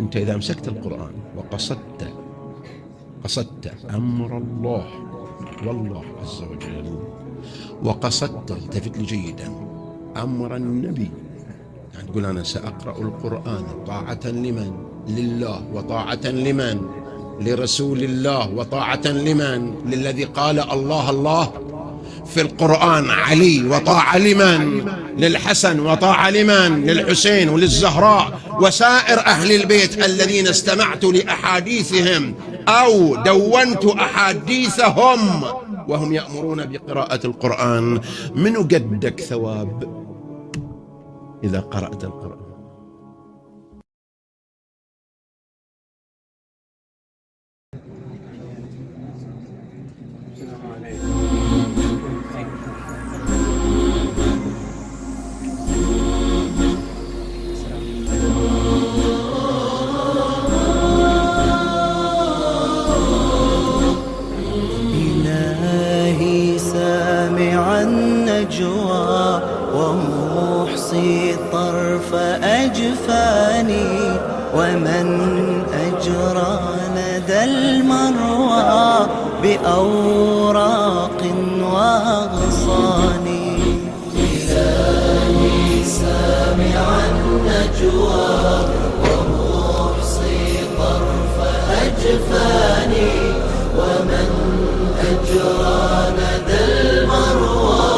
أنت إذا مسكت القرآن قصدت أمر الله والله عز وجل، وقصدت، التفت لي جيدا، أمر النبي، يعني تقول أنا سأقرأ القرآن طاعة لمن؟ لله. وطاعة لمن؟ لرسول الله. وطاعة لمن؟ للذي قال الله الله في القرآن. علي وطاعة لمن؟ للحسن. وطاعة لمن؟ للحسين وللزهراء وسائر أهل البيت الذين استمعت لأحاديثهم أو دونت أحاديثهم وهم يأمرون بقراءة القرآن. من قدك ثواب إذا قرأت القرآن؟ إلهي سامع النجوى ومحصي طرف أجفاني، ومن أجرى ندى المروى بأوراق وأغصان. إلهي سامع النجوى ومحصي طرف أجفاني، ومن أجرى ندى المروى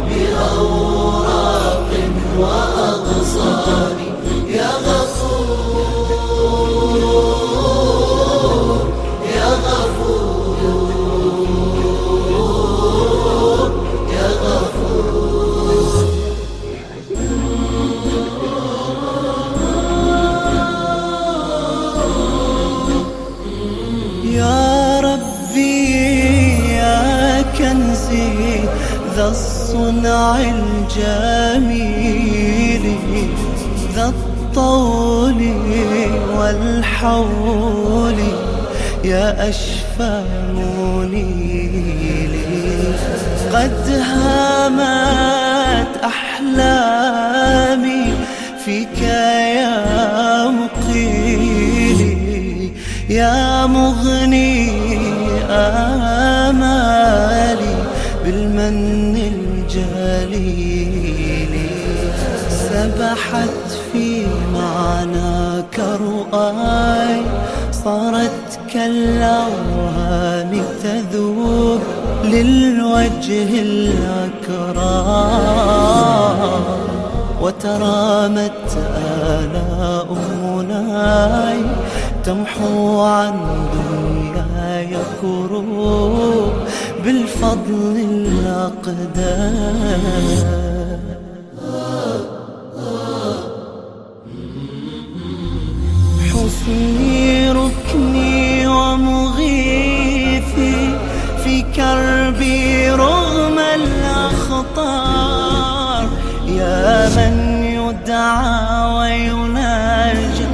بأوراق وأغصان. يا غفور يا غفور يا غفور. يا ربي يا كنزي ذا الصنع الجميل، ذا الطول والحول، يا أشفى منيل. قد هامت أحلامي فيك يا مقيلي، يا مغني آمالي بالمن الجليل. سبحت في معناك رؤاي، صارت كالأوهام تذوب للوجه الأكرام، وترامت آلاء مناي تمحو عن دنياي كروب بالفضل الأقدام. حسني ركني ومغيثي في كربي رغم الأخطار، يا من يدعى ويناجى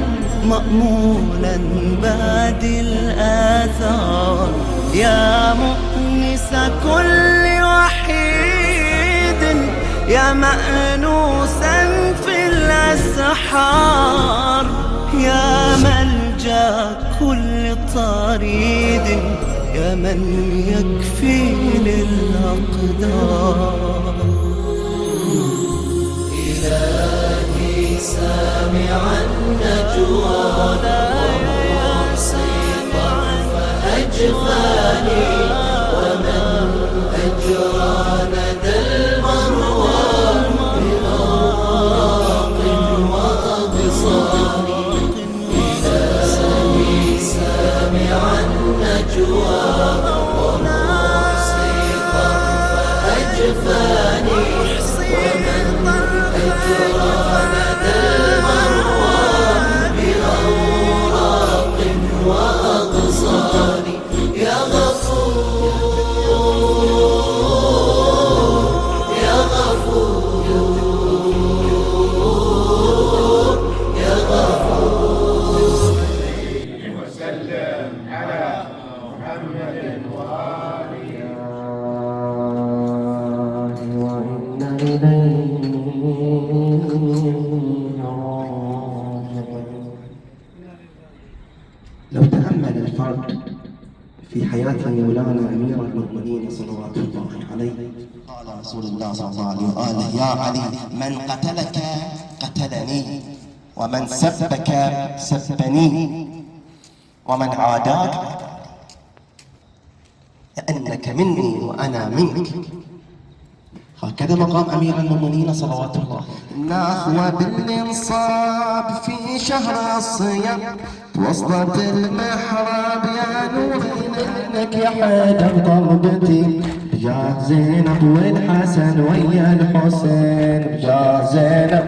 مأمولا بادي الآثار، يا مؤنس كل وحيد، يا مأنوسا في الأسحار، يا ملجأ كل طريد، يا من يكفي للأقدار. إلهي سامع النجوى ومحصي طرف أجفاني، ومن أجرى ندى المروى بأوراق وأغصان. إلهي سامع النجوى ومحصي طرف أجفاني، ومن أجرى ندى المروى بأوراق وأغصان. يا غفور يا غفور يا غفور. وسلم على محمد وآله. وإن إليه فضيلته مولانا أمير المؤمنين صلوات الله عليه. قال رسول الله صلى الله عليه وآله: يا علي، من قتلك قتلني، ومن سبك سبني، ومن عاداك لأنك مني وأنا منك. هكذا مقام أمير المؤمنين صلوات الله. نخوة بالانصاب في شهر الصيام، وسط المحراب يا نوري منك يا حيدر ضربتي، بجاه زينب والحسن ويا الحسين، بجاه زينب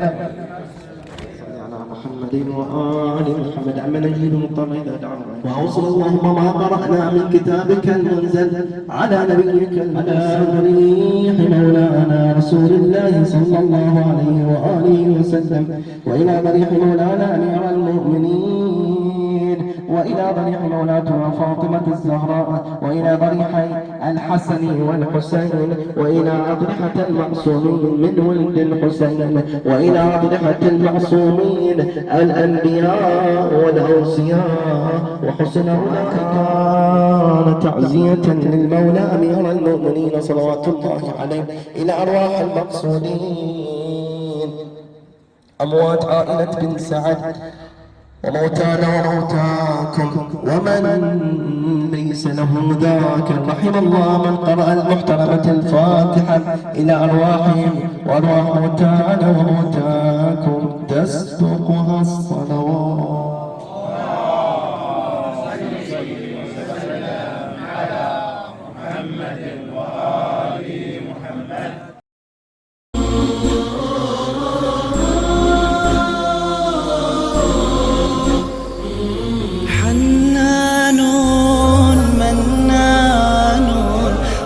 محمد وآل محمد. عم نجيب المضطر إذا دعونا. وأوصل اللهم ما قرأنا من كتابك المنزل على نبيك على ضريح مولانا رسول الله صلى الله عليه وآله وسلم، وإلى ضريح مولانا أمير المؤمنين، وإلى ضريح مولاتنا فاطمة الزهراء، وإلى ضريحي الحسن والحسين، وإلى أضرحة المعصومين من ولد الحسين، وإلى أضرحة المعصومين الأنبياء والأوصياء. وحسن أولئك كان تعزية للمولى أمير المؤمنين صلوات الله عليه إلى أرواح المقصودين، أموات عائلة بن سعد، وموتانا وموتاكم، ومن ليس له ذاك. رحم الله من قرأ المحترمة الفاتحة إلى أرواحهم وأرواح موتانا وموتاكم تسبقها الصلوات.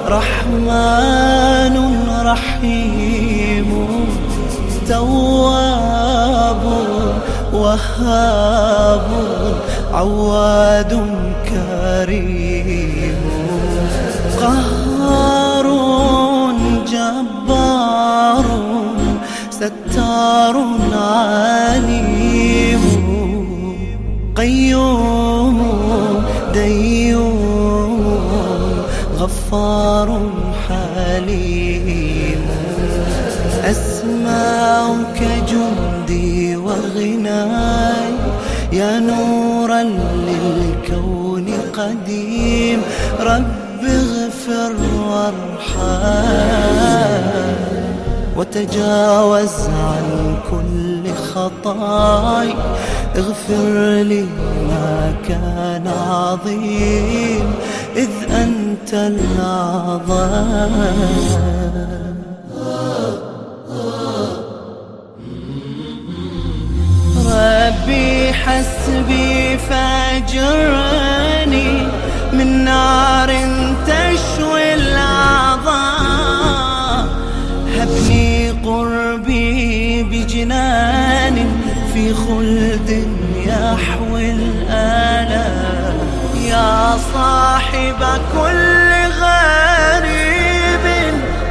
رحمن رحيم تواب وهاب عواد كريم قهار جبار ستار عليم قيوم ديوم غفار حليم أسماؤك جندي وغناي يا نورا للكون قديم رب اغفر وارحم وتجاوز عن كل خطاي اغفر لي ما كان عظيم إذ أنت الأعظم. ربي حسبي فاجرني من نار تشوي الأعضاء هبني قربي بجنان في خلد يحوي الآلاء يا صاحب كل غريب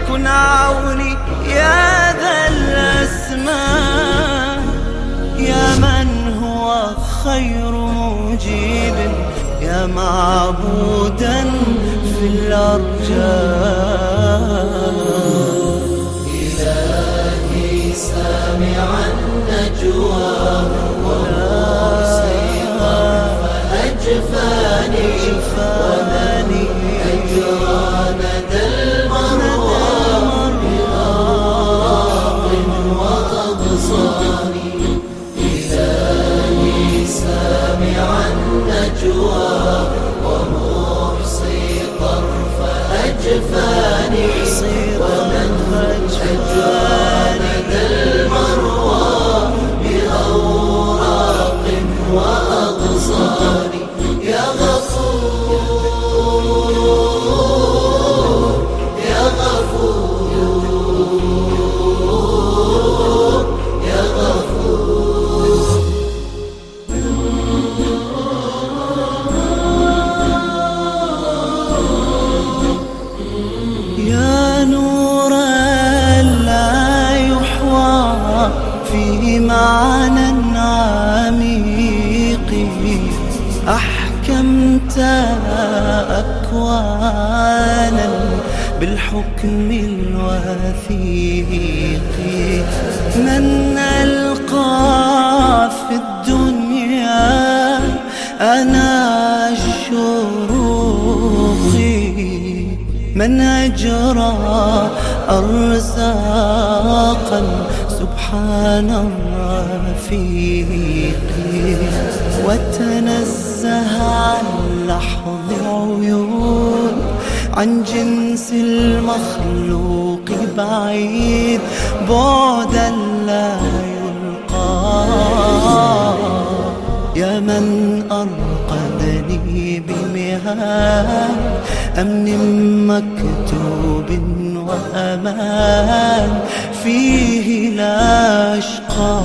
كن عوني يا ذا الأسماء يا من هو خير مجيب يا معبودا في الأرجاء إلهي سامعا نجواه وموسيقا فأجفاني ومن أجرى ندى المروى بغاق وأبصاري إلهي سامعا نجواه ومحصي طرف أجفاني ومن أجرى ندى المروى بأوراق وأغصان يا غفور يا غفور يا غفور يا إيمانا بالحكم الوثيق. من ألقى في الدنيا أنا الشروق، من أجرى أرزاقا سبحان الرفيق، وتنزه عن لحظ عيون عن جنس المخلوق بعيد بعدا لا يلقى. يا من أرقدني بمهاد أمن مكتوب وأمان فيه لا أشقى.